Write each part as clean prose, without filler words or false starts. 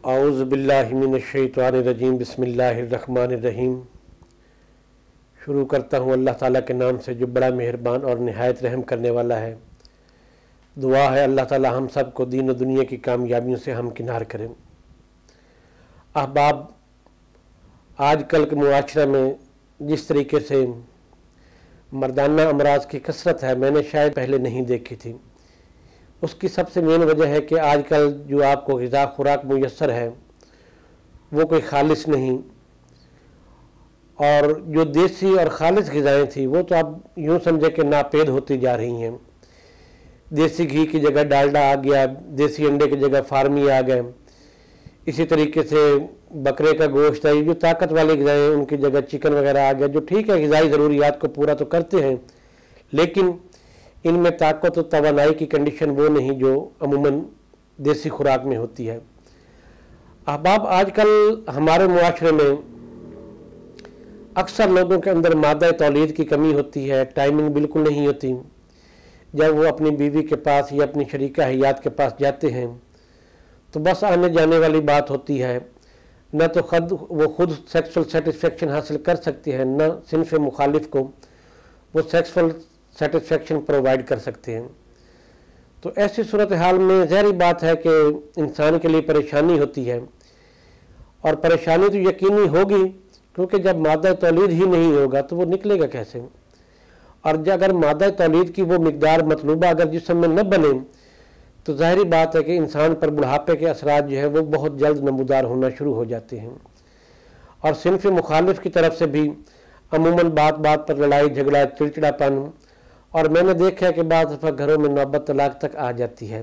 اعوذ باللہ من الشیطان الرجیم بسم اللہ الرحمن الرحیم۔ شروع کرتا ہوں اللہ تعالیٰ کے نام سے جو بڑا مہربان اور نہایت رحم کرنے والا ہے۔ دعا ہے اللہ تعالیٰ ہم سب کو دین و دنیا کی کامیابیوں سے ہمکنار کریں۔ احباب، آج کل کے معاشرے میں جس طریقے سے مردانہ امراض کی کثرت ہے میں نے شاید پہلے نہیں دیکھی تھی۔ اس کی سب سے مین وجہ ہے کہ آج کل جو آپ کو غذا خوراک میسر ہے وہ کوئی خالص نہیں، اور جو دیسی اور خالص غذائیں تھیں وہ تو اب یوں سمجھے کہ ناپید ہوتی جا رہی ہیں۔ دیسی گھی کی جگہ ڈالڈا آ گیا، دیسی انڈے کی جگہ فارمی آ گئے، اسی طریقے سے بکرے کا گوشت ہے، جو طاقت والی غذائیں ہیں ان کی جگہ چکن وغیرہ آ گیا، جو ٹھیک ہے غذائی ضروریات کو پورا تو کرتے ہیں لیکن ان میں طاقت و توانائی کی کنڈیشن وہ نہیں جو عموماً دیسی خوراک میں ہوتی ہے۔ احباب، آج کل ہمارے معاشرے میں اکثر لوگوں کے اندر مادہ تولید کی کمی ہوتی ہے، ٹائمنگ بالکل نہیں ہوتی۔ جب وہ اپنی بیوی کے پاس یا اپنی شریکہ حیات کے پاس جاتے ہیں تو بس آنے جانے والی بات ہوتی ہے، نہ تو وہ خود سیکسول سیٹسفیکشن حاصل کر سکتے ہیں، نہ صنف مخالف کو وہ سیکسول سیٹسفیکشن پرووائڈ کر سکتے ہیں۔ تو ایسی صورتحال میں ظاہری بات ہے کہ انسان کے لیے پریشانی ہوتی ہے، اور پریشانی تو یقینی ہوگی کیونکہ جب مادہ تولید ہی نہیں ہوگا تو وہ نکلے گا کیسے؟ اور اگر مادہ تولید کی وہ مقدار مطلوبہ اگر جسم میں نہ بنے تو ظاہری بات ہے کہ انسان پر بڑھاپے کے اثرات جو ہے وہ بہت جلد نمودار ہونا شروع ہو جاتے ہیں، اور صنف مخالف کی طرف سے بھی عموماً بات بات پر لڑائی جھگڑا چڑچڑا پن، اور میں نے دیکھا ہے کہ بعض دفعہ گھروں میں نوبت طلاق تک آ جاتی ہے۔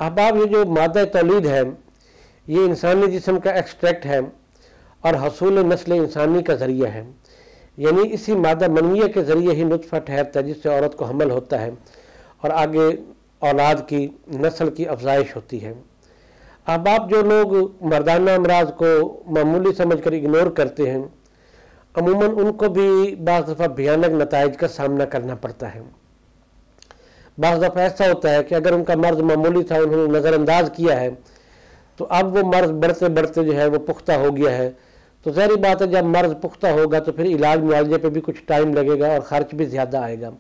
احباب، یہ جو مادہ تولید ہے یہ انسانی جسم کا ایکسٹریکٹ ہے اور حصول نسل انسانی کا ذریعہ ہے، یعنی اسی مادہ منویہ کے ذریعے ہی نطفہ ٹھہرتا ہے جس سے عورت کو حمل ہوتا ہے اور آگے اولاد کی نسل کی افزائش ہوتی ہے۔ احباب، جو لوگ مردانہ امراض کو معمولی سمجھ کر اگنور کرتے ہیں عموماً ان کو بھی بعض دفعہ بھیانک نتائج کا سامنا کرنا پڑتا ہے۔ بعض دفعہ ایسا ہوتا ہے کہ اگر ان کا مرض معمولی تھا انہوں نے نظر انداز کیا ہے تو اب وہ مرض بڑھتے بڑھتے جو ہے وہ پختہ ہو گیا ہے، تو ظاہری بات ہے جب مرض پختہ ہوگا تو پھر علاج معالجے پہ بھی کچھ ٹائم لگے گا اور خرچ بھی زیادہ آئے گا۔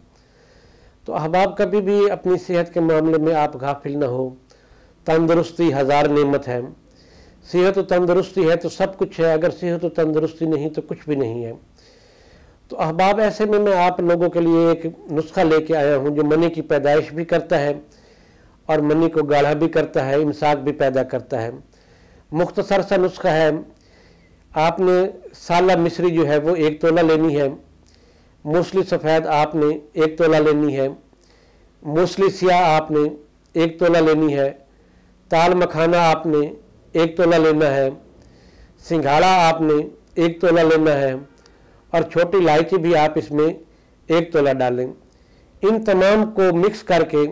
تو احباب، کبھی بھی اپنی صحت کے معاملے میں آپ غافل نہ ہو۔ تندرستی ہزار نعمت ہے، صحت و تندرستی ہے تو سب کچھ ہے، اگر صحت و تندرستی نہیں تو کچھ بھی نہیں ہے۔ تو احباب، ایسے میں آپ لوگوں کے لیے ایک نسخہ لے کے آیا ہوں جو منی کی پیدائش بھی کرتا ہے اور منی کو گاڑھا بھی کرتا ہے، امساک بھی پیدا کرتا ہے۔ مختصر سا نسخہ ہے، آپ نے سالہ مصری جو ہے وہ 1 تولہ لینی ہے، موسلی سفید آپ نے 1 تولہ لینی ہے، موسلی سیاہ آپ نے 1 تولہ لینی ہے، تال مکھانا آپ نے 1 تولہ لینا ہے، سنگھاڑا آپ نے 1 تولہ لینا ہے، اور چھوٹی الائچی بھی آپ اس میں 1 تولہ ڈالیں۔ ان تمام کو مکس کر کے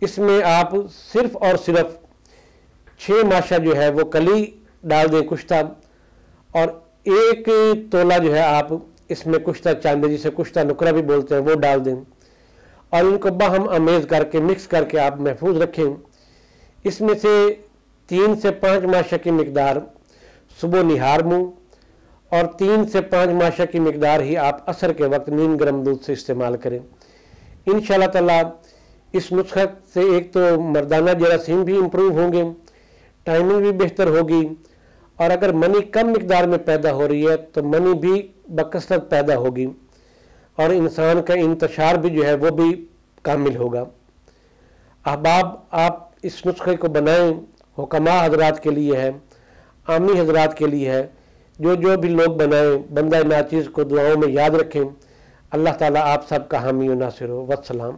اس میں آپ صرف اور صرف 6 ماشا جو ہے وہ کلی ڈال دیں کشتہ، اور 1 تولہ جو ہے آپ اس میں کشتہ چاندی جسے کشتہ نکرہ بھی بولتے ہیں وہ ڈال دیں، اور ان کو باہم آمیز کر کے مکس کر کے آپ محفوظ رکھیں۔ اس میں سے 3 سے 5 ماشا کی مقدار صبح نہار منہ، اور 3 سے 5 ماشا کی مقدار ہی آپ عصر کے وقت نیم گرم دودھ سے استعمال کریں۔ انشاءاللہ تعالی اس نسخے سے ایک تو مردانہ جراثیم بھی امپروو ہوں گے، ٹائمنگ بھی بہتر ہوگی، اور اگر منی کم مقدار میں پیدا ہو رہی ہے تو منی بھی بکثرت پیدا ہوگی، اور انسان کا انتشار بھی جو ہے وہ بھی کامل ہوگا۔ احباب، آپ اس نسخے کو بنائیں، حکماء حضرات کے لیے ہے، عامی حضرات کے لیے ہے، جو بھی لوگ بنائیں بندہ ناچیز کو دعاؤں میں یاد رکھیں۔ اللہ تعالیٰ آپ سب کا حامی و ناصر ہو۔ والسلام۔